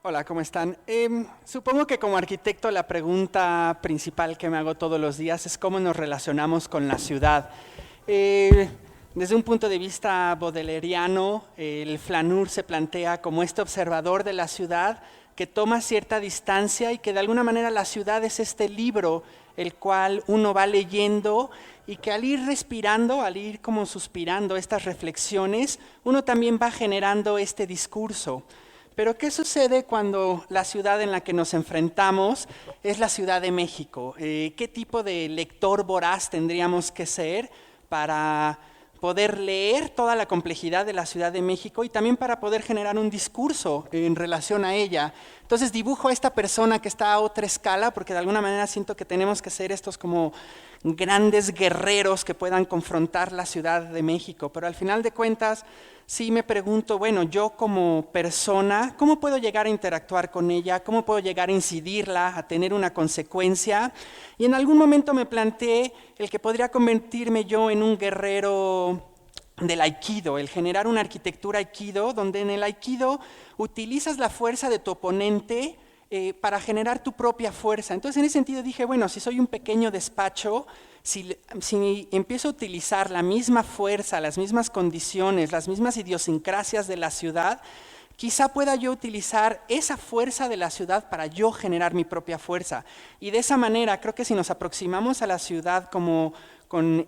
Hola, ¿cómo están? Supongo que como arquitecto la pregunta principal que me hago todos los días es cómo nos relacionamos con la ciudad. Desde un punto de vista bodeleriano, el Flaneur se plantea como este observador de la ciudad que toma cierta distancia y que de alguna manera la ciudad es este libro el cual uno va leyendo y que al ir respirando, al ir como suspirando estas reflexiones, uno también va generando este discurso. Pero ¿qué sucede cuando la ciudad en la que nos enfrentamos es la Ciudad de México? ¿Qué tipo de lector voraz tendríamos que ser para poder leer toda la complejidad de la Ciudad de México y también para poder generar un discurso en relación a ella? Entonces dibujo a esta persona que está a otra escala porque de alguna manera siento que tenemos que ser estos como grandes guerreros que puedan confrontar la Ciudad de México, pero al final de cuentas sí me pregunto, bueno, yo como persona, ¿cómo puedo llegar a interactuar con ella? ¿Cómo puedo llegar a incidirla, a tener una consecuencia? Y en algún momento me planteé el que podría convertirme yo en un guerrero del Aikido, el generar una arquitectura Aikido, donde en el Aikido utilizas la fuerza de tu oponente para generar tu propia fuerza. Entonces en ese sentido dije, bueno, si soy un pequeño despacho, si empiezo a utilizar la misma fuerza, las mismas condiciones, las mismas idiosincrasias de la ciudad, quizá pueda yo utilizar esa fuerza de la ciudad para yo generar mi propia fuerza. Y de esa manera creo que si nos aproximamos a la ciudad como con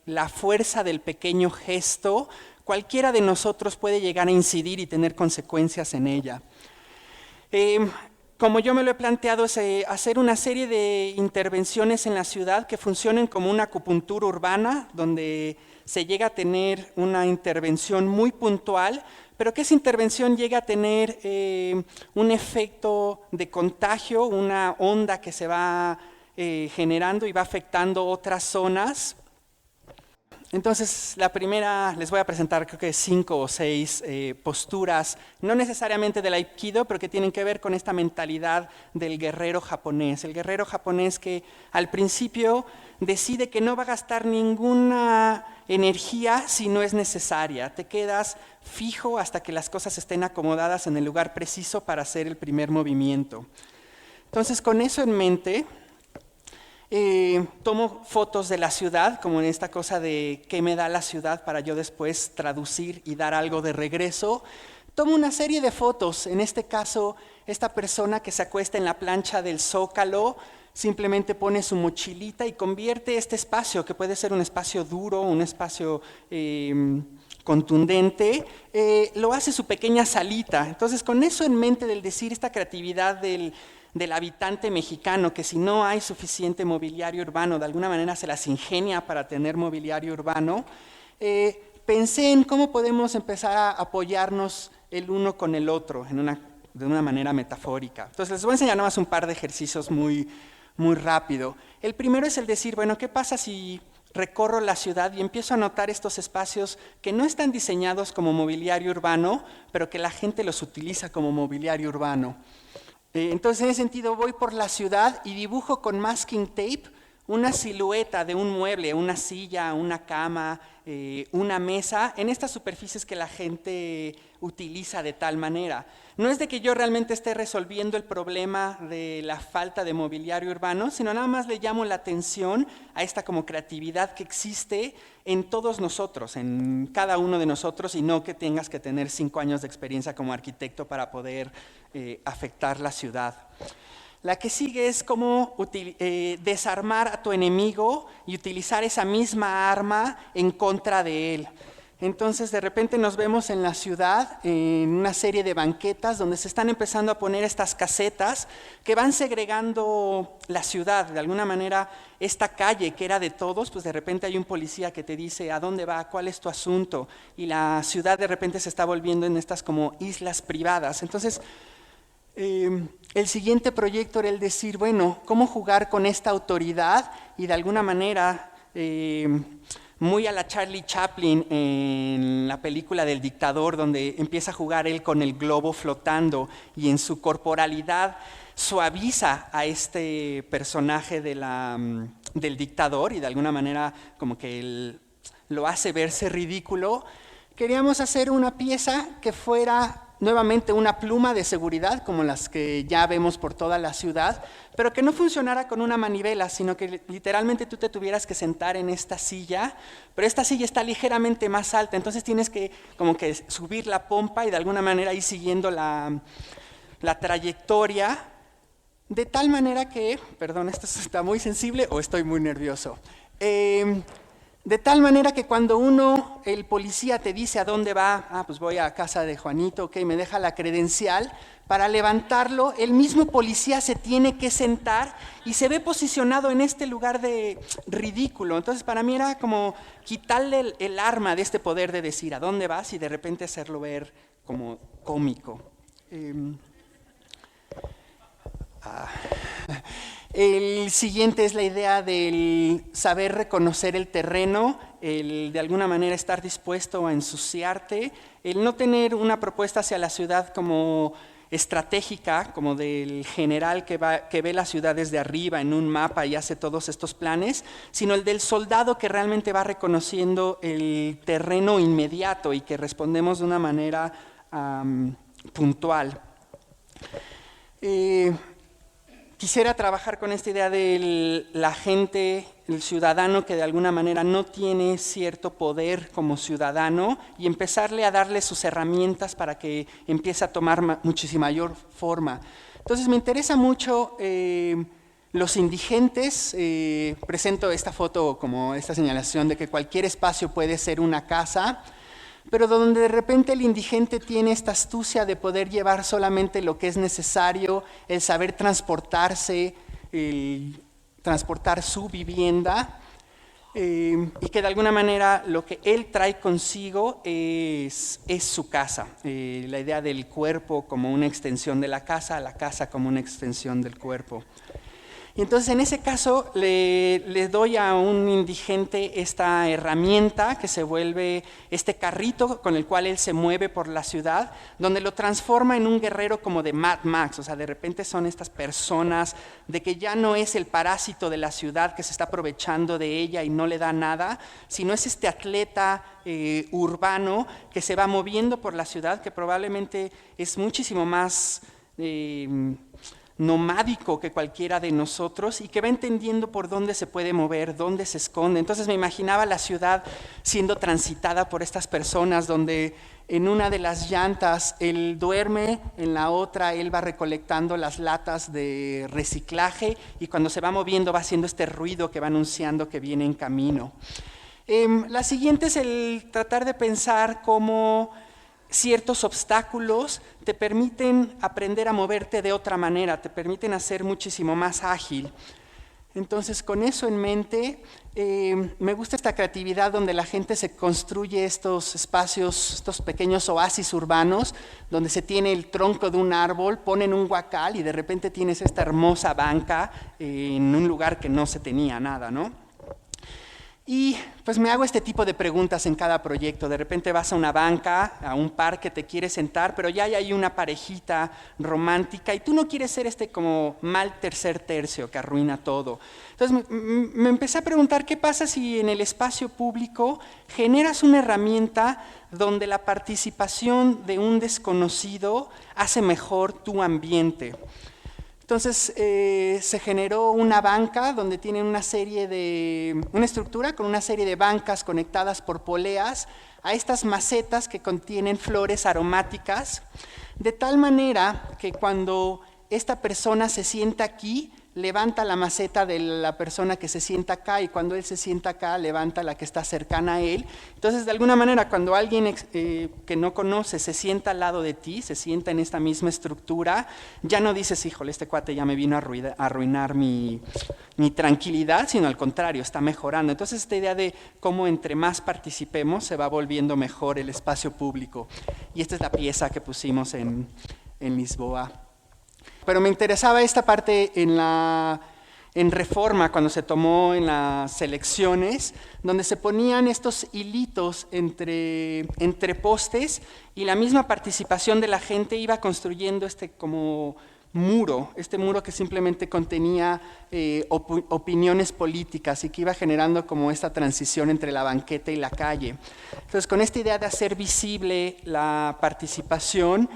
la fuerza del pequeño gesto, cualquiera de nosotros puede llegar a incidir y tener consecuencias en ella. Como yo me lo he planteado, es hacer una serie de intervenciones en la ciudad que funcionen como una acupuntura urbana, donde se llega a tener una intervención muy puntual, pero que esa intervención llegue a tener un efecto de contagio, una onda que se va generando y va afectando otras zonas. Entonces, la primera, les voy a presentar creo que 5 o 6 posturas, no necesariamente del Aikido, pero que tienen que ver con esta mentalidad del guerrero japonés. El guerrero japonés que al principio decide que no va a gastar ninguna energía si no es necesaria. Te quedas fijo hasta que las cosas estén acomodadas en el lugar preciso para hacer el primer movimiento. Entonces, con eso en mente, tomo fotos de la ciudad, como en esta cosa de qué me da la ciudad para yo después traducir y dar algo de regreso. Tomo una serie de fotos, en este caso esta persona que se acuesta en la plancha del Zócalo, simplemente pone su mochilita y convierte este espacio, que puede ser un espacio duro, un espacio contundente, lo hace su pequeña salita. Entonces con eso en mente del decir esta creatividad del habitante mexicano, que si no hay suficiente mobiliario urbano, de alguna manera se las ingenia para tener mobiliario urbano, pensé en cómo podemos empezar a apoyarnos el uno con el otro de una manera metafórica. Entonces les voy a enseñar nada más un par de ejercicios muy rápido. El primero es el decir, bueno, ¿qué pasa si recorro la ciudad y empiezo a notar estos espacios que no están diseñados como mobiliario urbano, pero que la gente los utiliza como mobiliario urbano? Entonces, en ese sentido, voy por la ciudad y dibujo con masking tape una silueta de un mueble, una silla, una cama, una mesa, en estas superficies que la gente utiliza de tal manera. No es de que yo realmente esté resolviendo el problema de la falta de mobiliario urbano, sino nada más le llamo la atención a esta como creatividad que existe en todos nosotros, en cada uno de nosotros, y no que tengas que tener 5 años de experiencia como arquitecto para poder afectar la ciudad. La que sigue es cómo desarmar a tu enemigo y utilizar esa misma arma en contra de él. Entonces de repente nos vemos en la ciudad, en una serie de banquetas donde se están empezando a poner estas casetas que van segregando la ciudad. De alguna manera esta calle que era de todos, pues de repente hay un policía que te dice ¿a dónde va? ¿Cuál es tu asunto? Y la ciudad de repente se está volviendo en estas como islas privadas. Entonces el siguiente proyecto era el decir, bueno, ¿cómo jugar con esta autoridad? Y de alguna manera, muy a la Charlie Chaplin en la película del dictador, donde empieza a jugar él con el globo flotando y en su corporalidad suaviza a este personaje del dictador y de alguna manera como que él lo hace verse ridículo. Queríamos hacer una pieza que fuera nuevamente una pluma de seguridad, como las que ya vemos por toda la ciudad, pero que no funcionara con una manivela, sino que literalmente tú te tuvieras que sentar en esta silla, pero esta silla está ligeramente más alta, entonces tienes que como que subir la pompa y de alguna manera ir siguiendo la trayectoria, de tal manera que, perdón, esto está muy sensible o estoy muy nervioso, de tal manera que cuando el policía te dice a dónde va, pues voy a casa de Juanito, ok, me deja la credencial, para levantarlo, el mismo policía se tiene que sentar y se ve posicionado en este lugar de ridículo. Entonces para mí era como quitarle el arma de este poder de decir a dónde vas y de repente hacerlo ver como cómico. El siguiente es la idea del saber reconocer el terreno, el de alguna manera estar dispuesto a ensuciarte, el no tener una propuesta hacia la ciudad como estratégica, como del general que ve la ciudad desde arriba en un mapa y hace todos estos planes, sino el del soldado que realmente va reconociendo el terreno inmediato y que respondemos de una manera puntual. Quisiera trabajar con esta idea de la gente, el ciudadano que de alguna manera no tiene cierto poder como ciudadano y empezarle a darle sus herramientas para que empiece a tomar muchísima mayor forma. Entonces me interesa mucho los indigentes. Presento esta foto como esta señalación de que cualquier espacio puede ser una casa, pero donde de repente el indigente tiene esta astucia de poder llevar solamente lo que es necesario, el saber transportarse, el transportar su vivienda, y que de alguna manera lo que él trae consigo es su casa. La idea del cuerpo como una extensión de la casa como una extensión del cuerpo. Y entonces en ese caso le doy a un indigente esta herramienta que se vuelve este carrito con el cual él se mueve por la ciudad, donde lo transforma en un guerrero como de Mad Max. O sea, de repente son estas personas de que ya no es el parásito de la ciudad que se está aprovechando de ella y no le da nada, sino es este atleta urbano que se va moviendo por la ciudad, que probablemente es muchísimo más nomádico que cualquiera de nosotros y que va entendiendo por dónde se puede mover, dónde se esconde. Entonces me imaginaba la ciudad siendo transitada por estas personas donde en una de las llantas él duerme, en la otra él va recolectando las latas de reciclaje y cuando se va moviendo va haciendo este ruido que va anunciando que viene en camino. La siguiente es el tratar de pensar cómo ciertos obstáculos te permiten aprender a moverte de otra manera, te permiten hacer muchísimo más ágil. Entonces, con eso en mente, me gusta esta creatividad donde la gente se construye estos espacios, estos pequeños oasis urbanos, donde se tiene el tronco de un árbol, ponen un huacal y de repente tienes esta hermosa banca en un lugar que no se tenía nada, ¿no? Y pues me hago este tipo de preguntas en cada proyecto. De repente vas a una banca, a un parque, te quieres sentar, pero ya hay ahí una parejita romántica y tú no quieres ser este como mal tercer tercio que arruina todo. Entonces me empecé a preguntar qué pasa si en el espacio público generas una herramienta donde la participación de un desconocido hace mejor tu ambiente. Entonces se generó una banca donde tienen una estructura con una serie de bancas conectadas por poleas a estas macetas que contienen flores aromáticas, de tal manera que cuando esta persona se sienta aquí, levanta la maceta de la persona que se sienta acá y cuando él se sienta acá, levanta la que está cercana a él. Entonces, de alguna manera, cuando alguien que no conoce se sienta al lado de ti, se sienta en esta misma estructura, ya no dices, híjole, este cuate ya me vino a arruinar mi tranquilidad, sino al contrario, está mejorando. Entonces, esta idea de cómo entre más participemos se va volviendo mejor el espacio público. Y esta es la pieza que pusimos en Lisboa. Pero me interesaba esta parte en Reforma, cuando se tomó en las elecciones, donde se ponían estos hilitos entre postes y la misma participación de la gente iba construyendo como muro, que simplemente contenía opiniones políticas y que iba generando como esta transición entre la banqueta y la calle. Entonces, con esta idea de hacer visible la participación,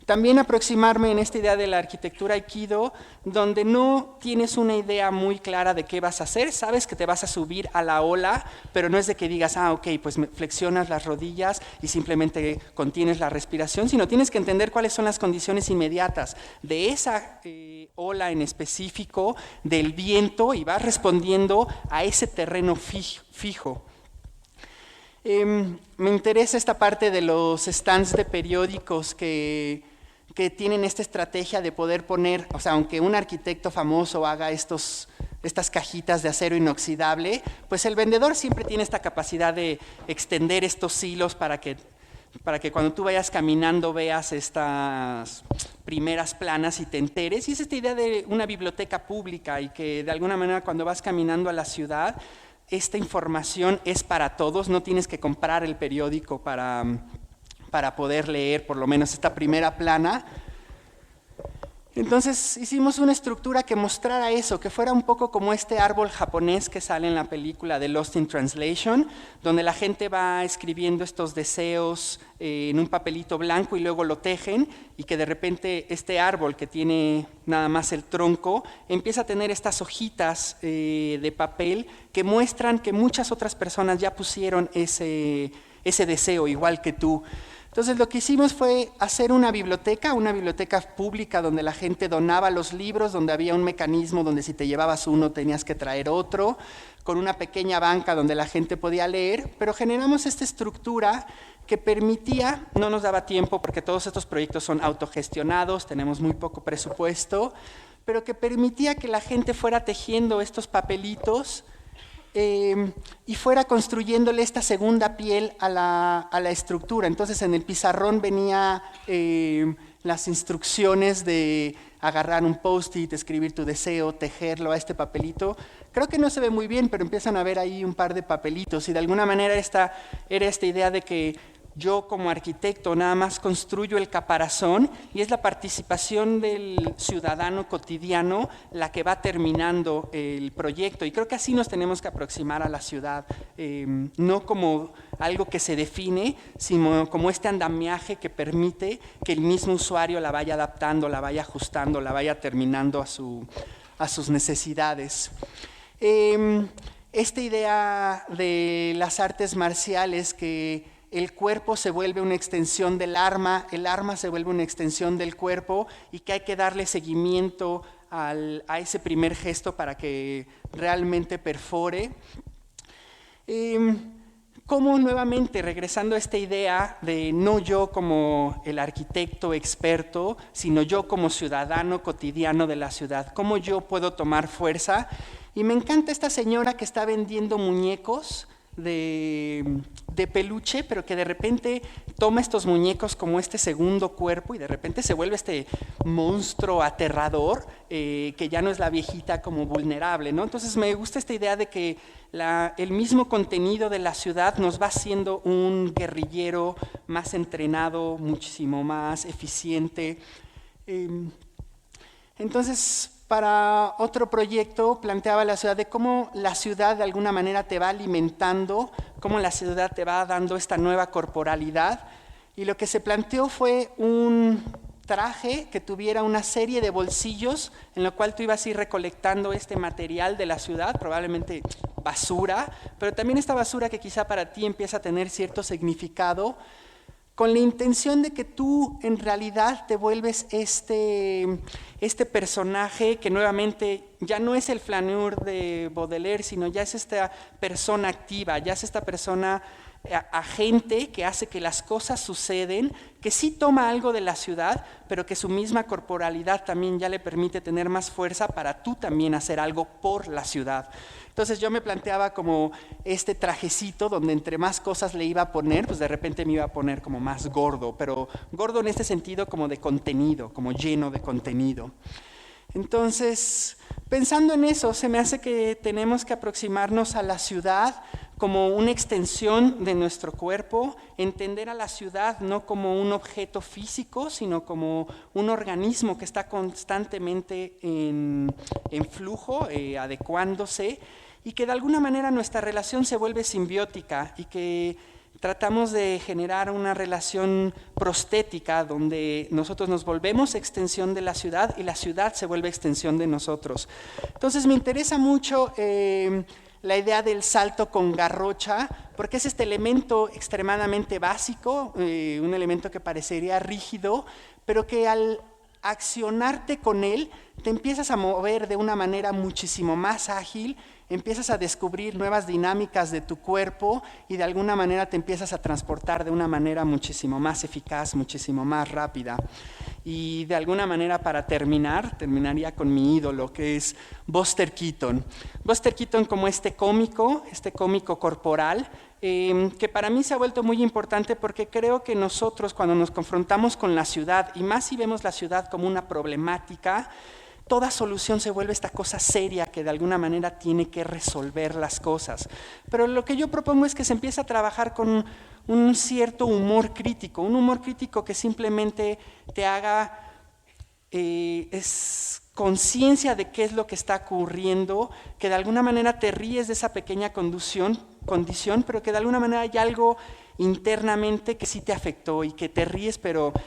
también aproximarme en esta idea de la arquitectura aikido, donde no tienes una idea muy clara de qué vas a hacer, sabes que te vas a subir a la ola, pero no es de que digas, ok, pues flexionas las rodillas y simplemente contienes la respiración, sino tienes que entender cuáles son las condiciones inmediatas de esa ola en específico, del viento, y vas respondiendo a ese terreno fijo. Me interesa esta parte de los stands de periódicos que tienen esta estrategia de poder poner, o sea, aunque un arquitecto famoso haga estas cajitas de acero inoxidable, pues el vendedor siempre tiene esta capacidad de extender estos hilos para que cuando tú vayas caminando veas estas primeras planas y te enteres. Y es esta idea de una biblioteca pública y que de alguna manera cuando vas caminando a la ciudad, esta información es para todos, no tienes que comprar el periódico para poder leer por lo menos esta primera plana. Entonces hicimos una estructura que mostrara eso, que fuera un poco como este árbol japonés que sale en la película de Lost in Translation, donde la gente va escribiendo estos deseos en un papelito blanco y luego lo tejen, y que de repente este árbol que tiene nada más el tronco empieza a tener estas hojitas de papel que muestran que muchas otras personas ya pusieron ese deseo igual que tú. Entonces lo que hicimos fue hacer una biblioteca pública donde la gente donaba los libros, donde había un mecanismo donde si te llevabas uno tenías que traer otro, con una pequeña banca donde la gente podía leer, pero generamos esta estructura que permitía, no nos daba tiempo porque todos estos proyectos son autogestionados, tenemos muy poco presupuesto, pero que permitía que la gente fuera tejiendo estos papelitos y fuera construyéndole esta segunda piel a la estructura. Entonces en el pizarrón venía las instrucciones de agarrar un post-it, escribir tu deseo, tejerlo a este papelito. Creo que no se ve muy bien, pero empiezan a ver ahí un par de papelitos y de alguna manera era esta idea de que yo como arquitecto nada más construyo el caparazón y es la participación del ciudadano cotidiano la que va terminando el proyecto. Y creo que así nos tenemos que aproximar a la ciudad, no como algo que se define, sino como este andamiaje que permite que el mismo usuario la vaya adaptando, la vaya ajustando, la vaya terminando a sus necesidades. Esta idea de las artes marciales, que el cuerpo se vuelve una extensión del arma, el arma se vuelve una extensión del cuerpo y que hay que darle seguimiento a ese primer gesto para que realmente perfore. Como nuevamente, regresando a esta idea de no yo como el arquitecto experto, sino yo como ciudadano cotidiano de la ciudad, cómo yo puedo tomar fuerza. Y me encanta esta señora que está vendiendo muñecos de peluche, pero que de repente toma estos muñecos como este segundo cuerpo y de repente se vuelve este monstruo aterrador, que ya no es la viejita como vulnerable, ¿no? Entonces me gusta esta idea de que el mismo contenido de la ciudad nos va haciendo un guerrillero más entrenado, muchísimo más eficiente. Entonces, para otro proyecto planteaba la ciudad de cómo la ciudad de alguna manera te va alimentando, cómo la ciudad te va dando esta nueva corporalidad, y lo que se planteó fue un traje que tuviera una serie de bolsillos en lo cual tú ibas a ir recolectando este material de la ciudad, probablemente basura, pero también esta basura que quizá para ti empieza a tener cierto significado, con la intención de que tú en realidad te vuelves este personaje que nuevamente ya no es el flaneur de Baudelaire, sino ya es esta persona activa, ya es esta persona agente que hace que las cosas suceden, que sí toma algo de la ciudad, pero que su misma corporalidad también ya le permite tener más fuerza para tú también hacer algo por la ciudad. Entonces yo me planteaba como este trajecito donde entre más cosas le iba a poner, pues de repente me iba a poner como más gordo, pero gordo en este sentido como de contenido, como lleno de contenido. Entonces, pensando en eso, se me hace que tenemos que aproximarnos a la ciudad como una extensión de nuestro cuerpo, entender a la ciudad no como un objeto físico, sino como un organismo que está constantemente en flujo, adecuándose, y que de alguna manera nuestra relación se vuelve simbiótica y que tratamos de generar una relación prostética donde nosotros nos volvemos extensión de la ciudad y la ciudad se vuelve extensión de nosotros. Entonces me interesa mucho la idea del salto con garrocha, porque es este elemento extremadamente básico, un elemento que parecería rígido, pero que al accionarte con él te empiezas a mover de una manera muchísimo más ágil, empiezas a descubrir nuevas dinámicas de tu cuerpo y de alguna manera te empiezas a transportar de una manera muchísimo más eficaz, muchísimo más rápida. Y de alguna manera, para terminaría con mi ídolo, que es Buster Keaton. Buster Keaton como este cómico corporal, que para mí se ha vuelto muy importante porque creo que nosotros cuando nos confrontamos con la ciudad, y más si vemos la ciudad como una problemática, toda solución se vuelve esta cosa seria que de alguna manera tiene que resolver las cosas. Pero lo que yo propongo es que se empiece a trabajar con un cierto humor crítico, un humor crítico que simplemente te haga conciencia de qué es lo que está ocurriendo, que de alguna manera te ríes de esa pequeña condición, pero que de alguna manera hay algo internamente que sí te afectó y que te ríes,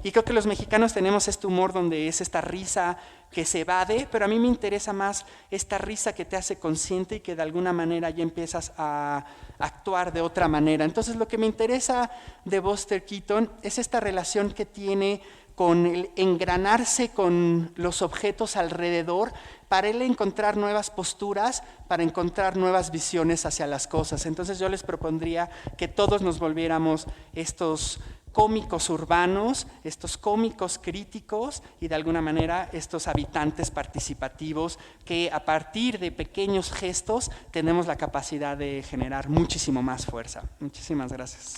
y creo que los mexicanos tenemos este humor donde es esta risa que se evade, pero a mí me interesa más esta risa que te hace consciente y que de alguna manera ya empiezas a actuar de otra manera. Entonces lo que me interesa de Buster Keaton es esta relación que tiene con el engranarse con los objetos alrededor, para él encontrar nuevas posturas, para encontrar nuevas visiones hacia las cosas. Entonces yo les propondría que todos nos volviéramos estos cómicos urbanos, estos cómicos críticos y de alguna manera estos habitantes participativos que a partir de pequeños gestos tenemos la capacidad de generar muchísimo más fuerza. Muchísimas gracias.